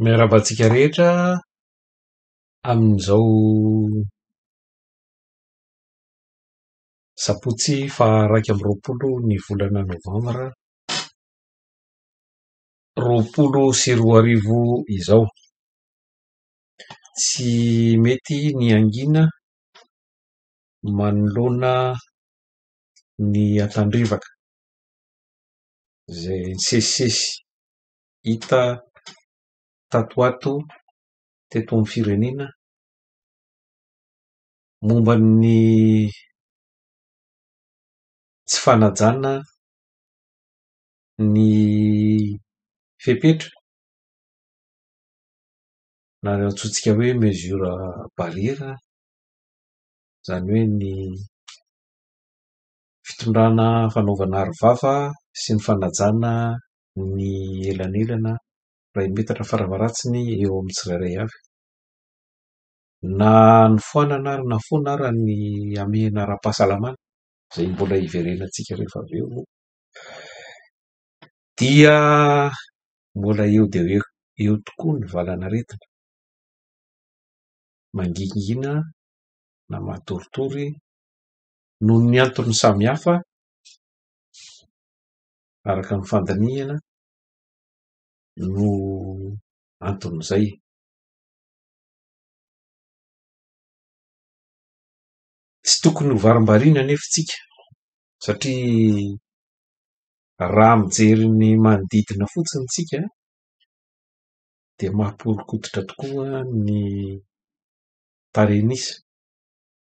Miarabantsika rehetra amin'izao sabotsy faha 20 ny volana novambra 2024 izao. Tsy mety ny angina manoloana ny atandrevaka izay nisesisesy hita tatoato teto amin'ny firenena momba ny tsy fanajana ny fepetra na antsointsika hoe mesure barrière, izany hoe ny fitondrana fanaovana arovava sy ny fanajana ny elanelana 1 metatra faravaratsiny eo amin'ny tsirairay avy, na ny foanana ary na foana ary ny amena ara-pahasalamana izay mbola hiverenantsika rehefa avy eo dia mbola eo dia eo tokoa ny valanaretina mangingina na matoritory noho ny antony samihafa araka ny fandinihana no anton'izay. Tsy tokony ho varim-bariana anefa isika satria raha mijery ny manodidina fotsiny isika dia mampihorokoditra tokoa ny tarehin'isa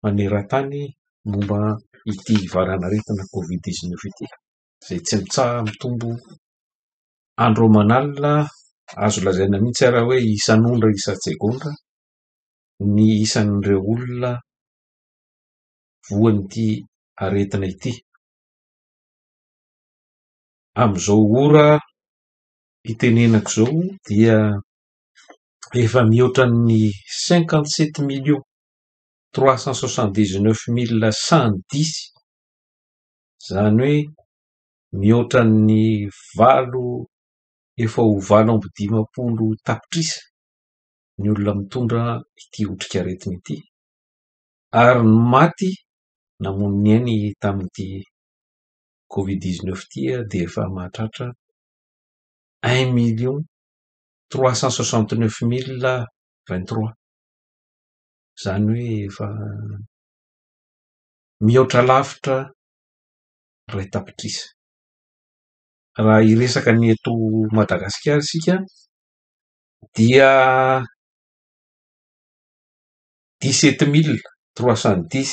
maneran-tany momba ity varanaretina Covid-19 ity, izay tsy mitsaha mitombo andro aman'alina. Azo lazaina mihitsy ary hoe isan'ondra isan-tsegondra ny isan'ireo olona voan'ity aretina ity. Amin'izao ora itenenako izao dia efa mihoatra ny 57,379,110, izany hoe mihoatra ny 8,920 tapitrisa ny olona mitondra ity otrikaretina ity, ary ny maty namono ny ainy tamin'ity Covid-19 ity dia efa mahatratra 1,369,023, izany hoe efa mihoatra lavitra 2 tapitrisa. Raha hiresaka ny eto Madagasikara isika dia 17,310,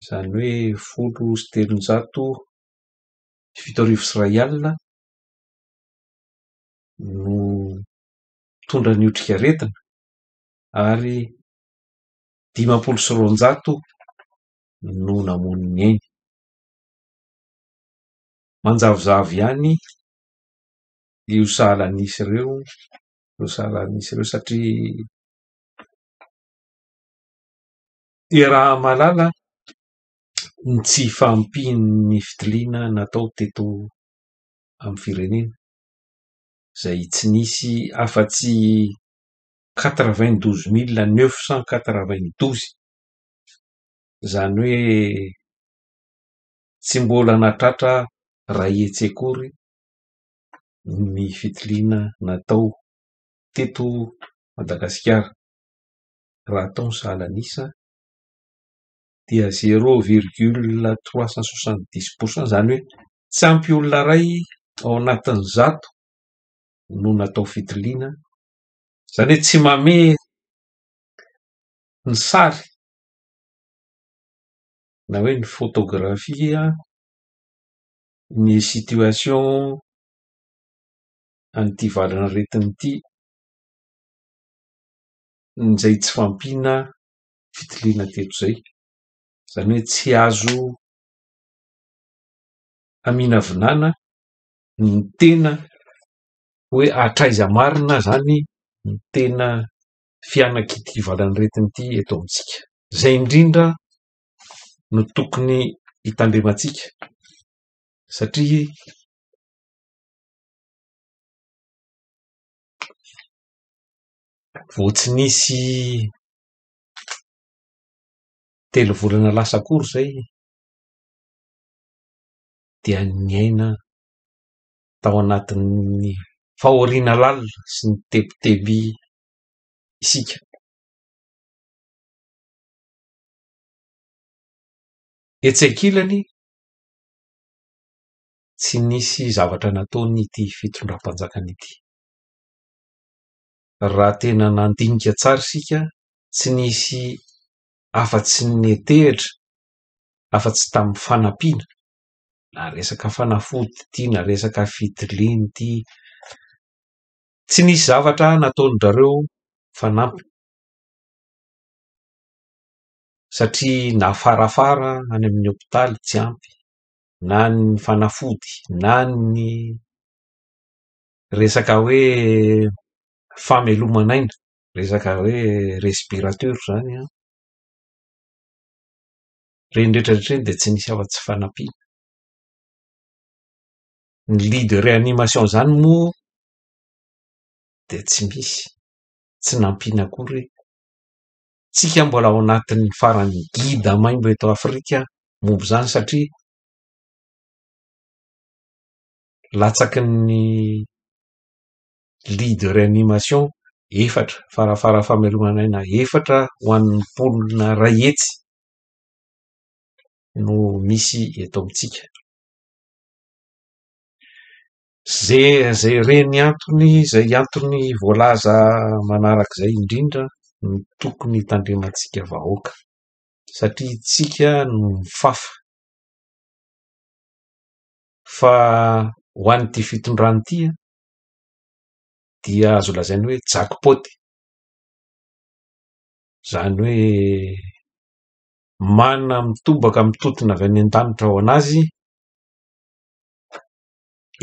izany hoe 10,317 no mitondra ny otrikaretina ary 5,900 no namono ny ainy. Manjavozavo ihany io sahalan'isa ireo satria raha malala ny tsy fampian'ny fitiliana natao teto amin'ny firenena izay tsy nisy afa-tsy 92,992, izany hoe tsy mbola nahatratra 2 hetsy akory ny fitiliana natao teto Madagasikara. Raha atao ny sahalan'isa dia 0,370%, izany hoe tsy ampy olona iray ao anatin'ny 100 no natao fitiliana, izany hoe tsy mame ny sary na hoe ny photografia ny situation an'ity valanaretina ity izay tsy fampiana fitiliana teto izay, izany hoe tsy azo aminavinana ny tena hoe atraiza marina zany ny tena fianak'ity valanaretina ity eto amintsika. Izay indrindra no tokony hitandremantsika satria vo tsy nisy 3 volana lasa akory zay dia niaina tao anatin'ny fahoriana lalina sy ny tebiteby isika. Etsy ankilany tsy nisy zavatra nataony ity fitondram-panjakana ity. Raha tena nandinika tsara isika, tsy nisy afa-tsy netehitra, afa-tsy tamin'ny fanampiana, na resaka fanafody ity, na resaka fitiliana ity, tsy nisy zavatra nataon-drareo fanampy, satria na farafara any amin'ny hopitaly tsy ampy, na ny fanafody, na ny resaka hoe fameloman'aina, resaka hoe respirateur zany reny rehetrarehetra reny dia tsy nisy afa-tsy fanampiana. Ny lit de réanimation zany moa dia tsy misy, tsy nampiana akory. Tsika mbola ao anatin'ny farany gida maimbo eto Afrika mombo zany, satria latsaky ny lit de réanimation 4, farafara fameloman'aina 4 ho an'ny mponina ray hetsy no misy eto amintsika. Zay reny antony voalaza manarak'izay indrindra no tokony hitandremantsika vahoaka, satria tsika no mifafa fa ho an'ity fitondrana ity dia azo lazainy hoe jackpot, zany hoe manana mitobaka mitotona avy any an-danitra ao anazy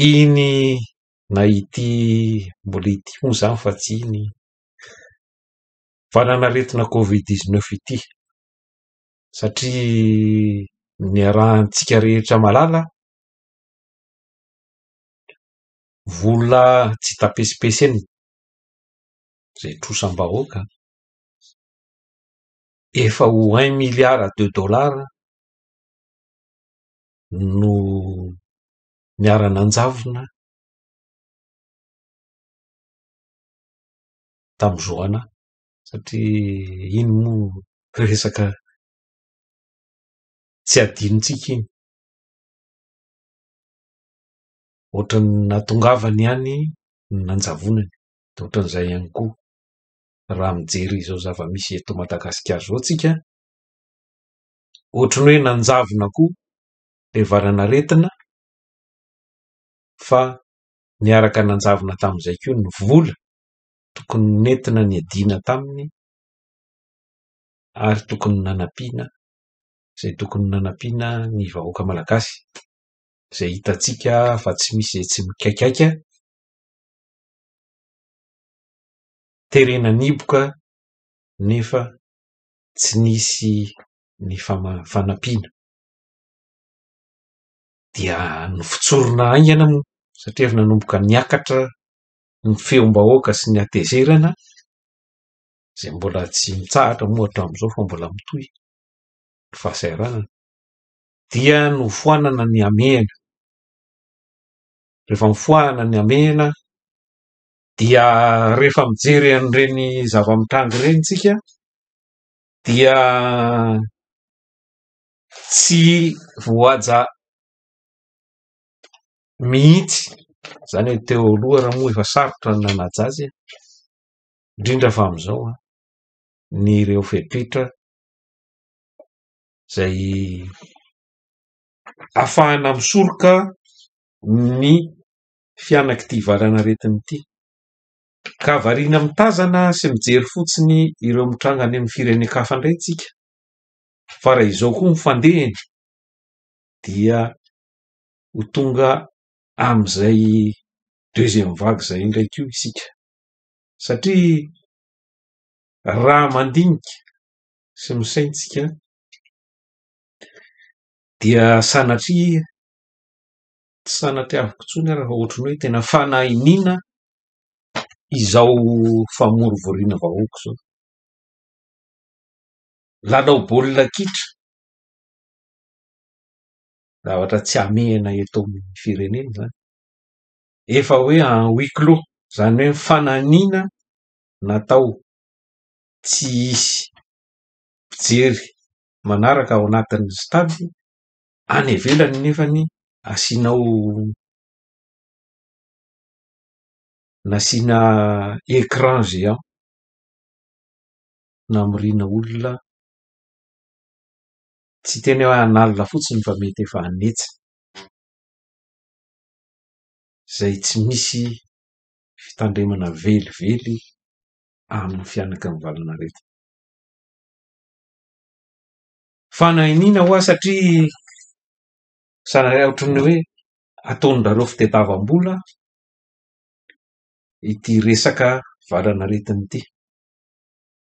iny na ity mbola ity moa zany fa tsy iny fananaretina Covid-19 ity, satria ny arahantsika rehetra malala vola tsy tapesipeseny zay trosam-bahoaka efa ho 1 milliard de dollars no niara-nanjavona tamin'ny Joana, satria iny moa resaka tsy adinontsika iny, ohatran'ny natongavany ihany ny nanjavonany. Dia ohatran'izay ihany koa raha mijery izao zava-misy eto Madagasikara izao tsika, ohatrany hoe nanjavona koa ilay varan'aretina, fa niaraka nanjavona tamin'izay koa ny vola tokony nentina ny adiana taminy, ary tokony nanampiana izay tokony nanampiana ny vahoaka malagasy, izay hitantsika fa tsy misy izay tsy mikaikaika, terena niboka nefa tsy nisy ny fanampiana. Dia nofotsorona aingana moa, satria efa nanomboka niakatra ny feom-bahoaka sy ny hatezerana, izay mbola tsy mitsahatra moa hatramin'izao fa mbola mitohy ny fahasahiranana, dia nofoanana ny amehana. Rehefa mifoahana ny amehana dia rehefa mijery an'ireny zava-mitrangy ireny tsika dia tsy voaja mihitsy, zany hoe teo aloha raha moa efa sarotra ny nanaja azy, indrindra fa amin'izao ny ireo fepetra izay ahafahana misoroka ny fianak'ity varan'aretina ity, ka variana mitazana sy mijery fotsiny ireo mitranga any amin'ny firenen-kafa indray tsika, fa raha izao koa mifandehany dia ho tonga amin'izay deuxième vague izay indraiky io isika, satria raha mandinika sy misaintsika dia sanatria tsy sanatriaviko intsony ary fa ohatrany hoe tena fanahiniana izao famorovoriana vahoaka zao, lalao baolina kitra, zavatra tsy amehana eto amin'ny firenena zany, efa hoe en huis clos, zany hoe fananiana natao tsy hisy mpijery manaraka ao anatin'ny stady. Any ivelany nefany asianao, nasiana écran géant namirina olona, tsy teny hoe hanalina fotsiny fa mety efa hanetsa, zay tsy misy fitandremana velively amin'ny fianaka ny Valinareta. Fanahiniana hoa satria sanareo ohatran'ny hoe ataon'nareo fitadiavam-bola ity resaka valanaretiny ity.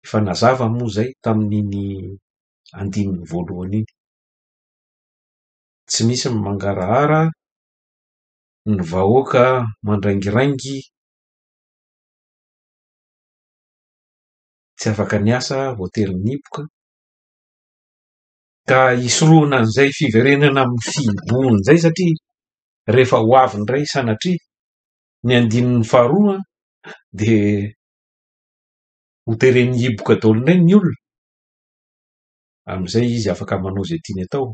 Efa nazava moa zay tamin'iny andininy voalohany iny, tsy misy ny mangarahara, ny vahoaka mandraingirangy, tsy afaka niasa voatery nipoka, ka hisoroana an'izay fiverenana amin'ny fibohony zay, satria rehefa ho avy indray sanatria ny andinin'ny faharoa de ho tereny hiboka daholo indray ny olona, amin'izay izy afaka manao zay tiany atao.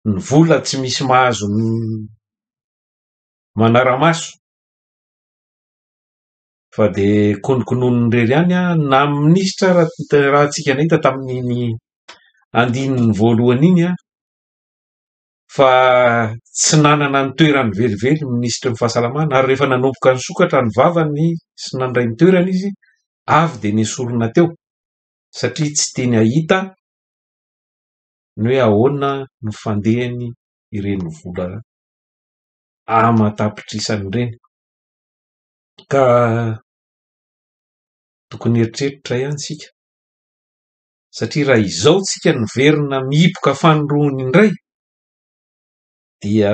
Ny vola tsy misy mahazo manara-maso, fa de konokonon'irery ihany na minisitra raha tsika nahita tamin'iny andininy voalohany iny fa tsy nanana ny toerany velively ny ministry ny fahasalamana, ary rehefa nanomboka nisokatra ny vavany sy nandray ny toerany izy, avy de nesorona teo satria tsy teny ahita ny hoe ahoana no fandehany ireny vola amatapitrisany ireny. Ka tokony eritreritra ihany sika, satria raha izao tsika niverina mihiboka fanoroany indray dia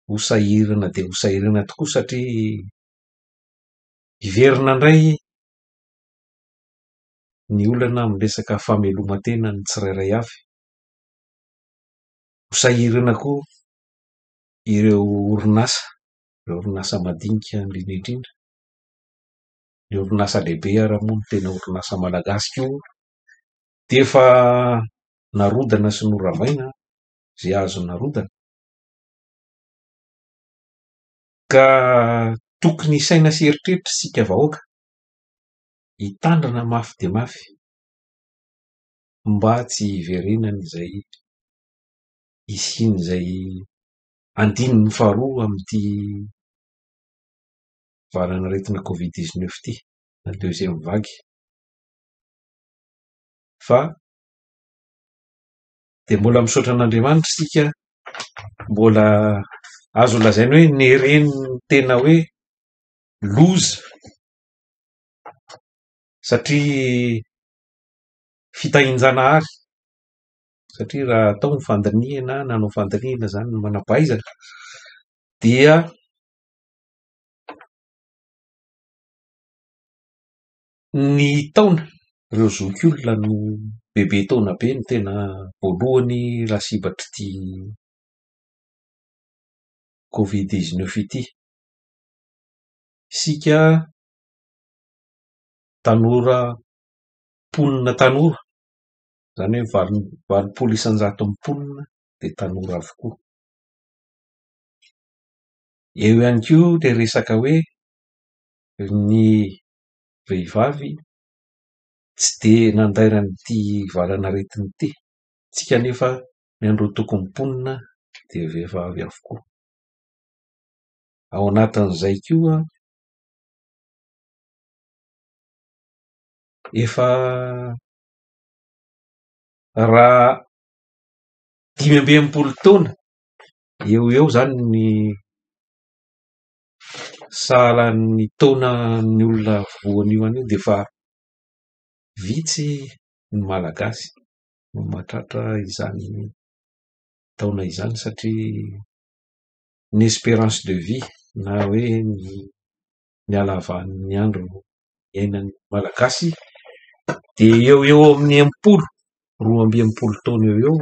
ho sahirana de ho sahirana tokoa, satria hiverina indray ny olana amin'ny resaka fameloma-tena ny tsirairay avy, ho sahirana koa ireo orinasa madinika indrindra indrindra, ny orinasa lehibe ary moa ny tena orinasa malagasy koa de efa narodana sy noravaina zay azo narodana, ka tokony isaina sy eritreritra sika vahoaka hitandrina mafy de mafy mba tsy hiverenana izay isian'izay andininy faharoa amin'ity valanaretina Covid-19 ity, na deuxième vague. Fa de mbola misaotra an'Andriamanitra sika, mbola azo lazaina hoe nereny tena hoe loza, satria fitahinjanahary, satria raha atao ny fandiniana, nanao fandiniana zany ny manampahaizana, dia ny taona, ireo zokiolona no bebe taona be no tena voalohany lasibatry ity Covid-19 ity. Sika tanora, mponina tanora, zany hoe valopolo isan-jato mponina de tanora avokoa. Eo ihany koa le resaka hoe ny vehivavy tsy de nandairan'ity valanaretiny ity, tsika nefa ny andro tokony mponina de vehivavy avokoa. Ao anatin'izay koa efa raha 15 taona eo eo zany ny sahalan'ny taonan'ny olona voanio anio, de fa vitsy ny malagasy no mahatratra izany taona izany, satria ny espérance de vie na hoe ny miala avan'ny andro iainan'ny malagasy de eo eo amin'ny roa amby enimpolo taona eo eo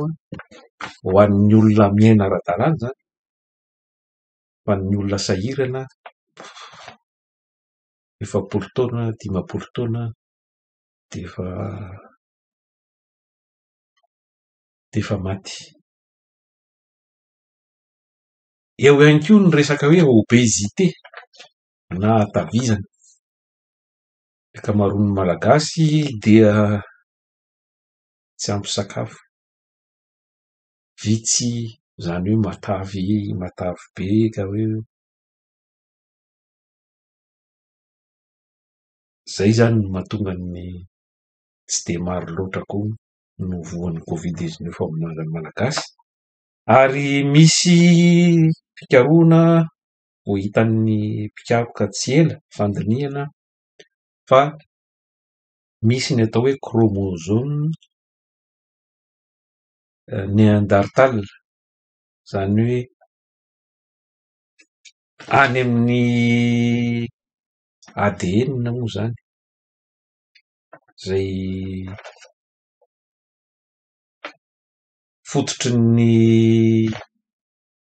ho an'ny olona miaina ara-dalàna zany, fa ny olona sahirana efapolo taona, dimapolo taona de efa maty. Eo ihany koa ny resaka hoe obezite na hatavizana. Ny ankamaroan'ny malagasy dia tsy ampy sakafo, vitsy zany hoe matavy be ka hoe zay zany no mahatonga ny tsy de maro loatra koa no voan'ny Covid-19 amin'izany malagasy. Ary misy fikarohana ho hitan'ny mpikaroka tsy ela fandinihana fa misy ny atao hoe chromosome néandertal, zany hoe any amin'ny ADN moa zany zay fototry ny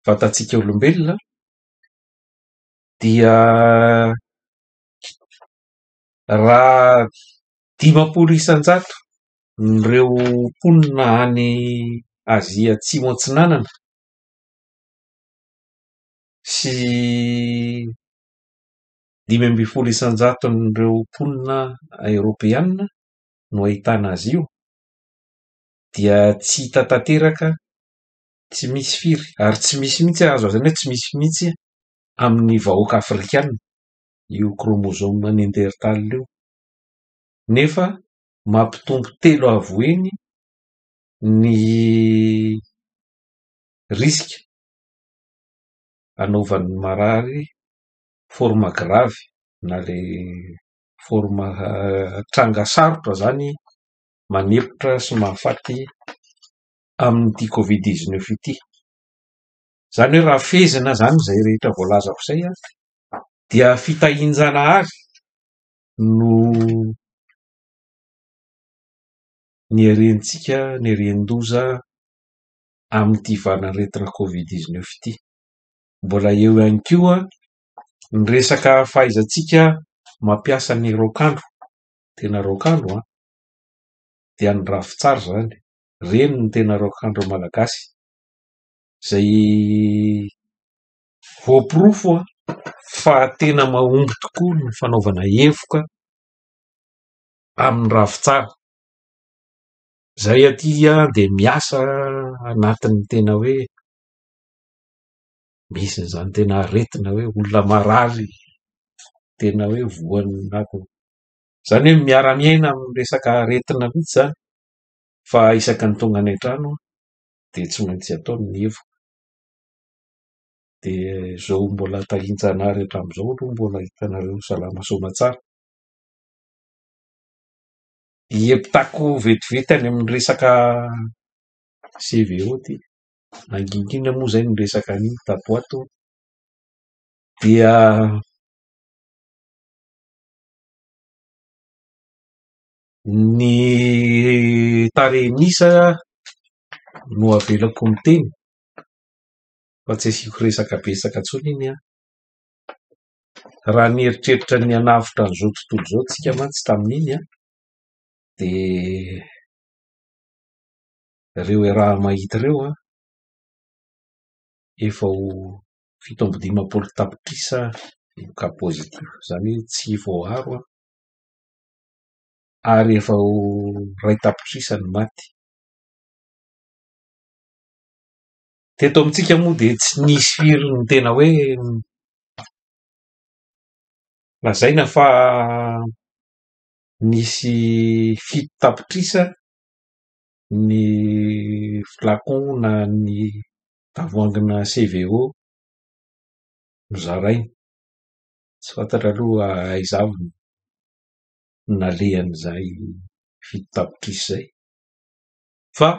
vatantsika olombelona, dia raha 500 isan-jato ireo mponina any Azia atsimo atsinanana sy 500 isan-jato ireo mponina Eoropeanina no ahitana azy io, dia tsy hita tanteraka, tsy misy firy ary tsy misy mihitsy azo azany hoe tsy misy mihitsy amin'ny vahoaka afrikanina io chromosome néandertal io, nefa mampitombo 3 avoeny ny risika anaovan'ny marary forme grave na le forme tranga sarotra zany manepotra sy mahafaty amin'ity Covid-19 ity. Zany hoe raha fezina zany zay rehetra voalazako zay dia fitahinjanahary no niarentsika niaren-doza amin'ity valan'aretina Covid-19 ity. Mbola eo ihany koa ny resaka fahaizantsika mampiasa ny raokandro, tena raokandro dia ny rafi-tsara zany, reny ny tena raokandro malagasy zay voapirofo fa tena mahomby tokoa ny fanaovana hevoka amin'ny rafi-tsara. Zay aty de miasa anatin'ny tena hoe misy zany tena aretina hoe olona marary tena hoe voan'ny nakony, zany hoe miara-miaina amin'ny resaka aretina mihitsy zany, fa isaky ny tonga any an-trano de tsy maintsy ataony ny hevoka. De zao mbola tahinjanahary hatramin'izao aloha mbola hitanareo salama soamatsara. Hiepitako vetivety any amin'ny resaka CVO ty, angingina moa zay ny resaka ny tapoato, dia ny tarehin'isa no avelako ny teny fa tsy asiako resaka betsaka intsony iny raha ny eritreritra ny hanavotra an'izao tontolo izao tsika mantsy tamin'iny de ireo raha mahita ireo efa ho 7-10 tapitrisa ka pozitif, zany hoe tsy voaaro ary efa ho 2 tapitrisa ny maty. Teto amintsika moa de tsy nisy firy ny tena hoe lazaina fa nisy 7 tapitrisa ny flacon na ny tavoahangina CVO nozaraina, tsy fantatra aloha aiza avy ny nalehan'izay 7 tapitrisa zay, fa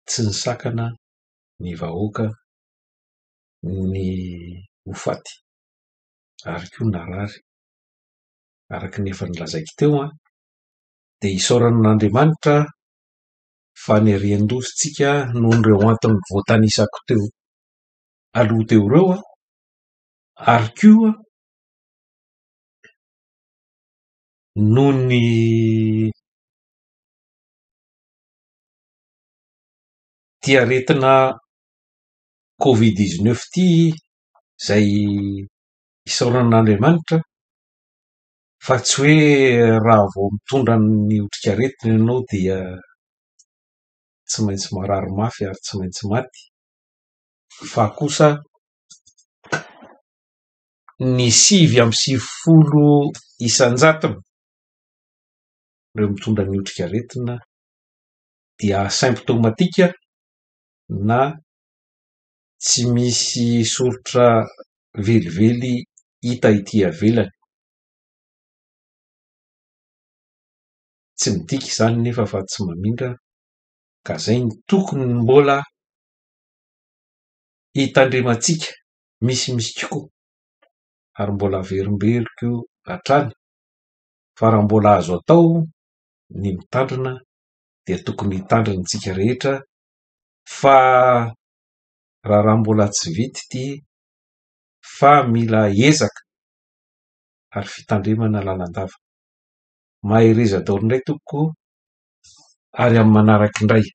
tsy nisakana ny vahoaka ny ho faty. ary koa narary. Araka ny efa nilazaiko teo dia isaoran'Andriamanitra fa ny rian-dositsika noho n'ireo antony voatanisako teo aloha teo ireo ary koa noho ny tiaretina Covid-19 ity izay isaoran'Andriamanitra fa tsy hoe raha vao mitondra ny otrikaretina ianao dia tsy maintsy marary mafy ary tsy maintsy maty, fa kosa ny 5.10 isan-jatony ireo mitondra ny otrikaretina dia asymptomatika na tsy misy soritra velively hita ity avelany. Tsy midika izany nefa fa tsy mamindra ka izay ny tokony mbola hitandremantsika misimisy tokoa ary mbola averimberiko hatrany fa raha mbola azo atao ny mitandrina dia tokony hitandrintsika rehetra, fa raha mbola tsy vita ity fa mila ezaka ary fitandremana lalandava. Mahay reza daholo indray tompoko ary amin'ny manaraka indray.